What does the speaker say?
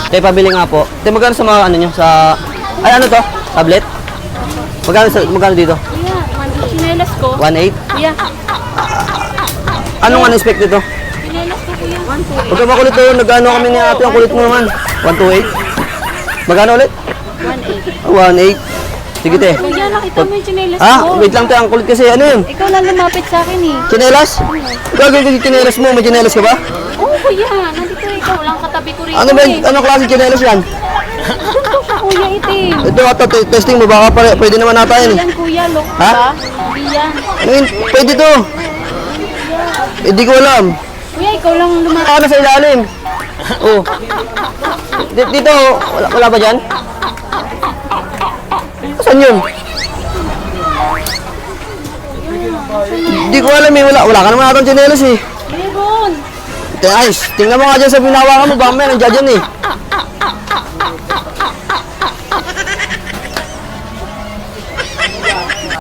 Tay, pabili nga po. Tay, magkano sa mga ano nyo? Sa... Ay, ano to? Tablet? Magkano dito? Yeah, chinelas ko. 1.8? Yeah. Anong unexpected to? Chinelas ko kuya. 128. Huwag ka makulit to. Nag-ano kami ni ate. Ang kulit mo naman. 128? Magkano ulit? 1.8. 1.8? Sige, te. Kuya, nakita mo yung chinelas Ah, ko. wait lang, te. Ang kulit kasi. Ano yun? Ikaw lang lumapit sa akin eh. Chinelas? Gagawin ko yung chinelas mo. May chinelas ka ba? Oo kuya, nandito ikaw lang katabi ko rito Ano ba? eh. Anong klase chinelas yan? Ito siya kuya, itim. Ito, testing mo. Baka pwede naman nata yan. Yan kuya, look Ha? ba? Hindi yan. Ano yun? Pwede to. Hindi ko alam. Kuya, ikaw lang lumapit. Ako na sa ilalim. Oh. Dito, wala ba dyan? Saan yun? Hindi ko alam eh. Wala ka naman natang chinelas eh. Meron. Ayos, tingnan mo nga dyan sa binawakan mo. Baka may nandiyan dyan eh.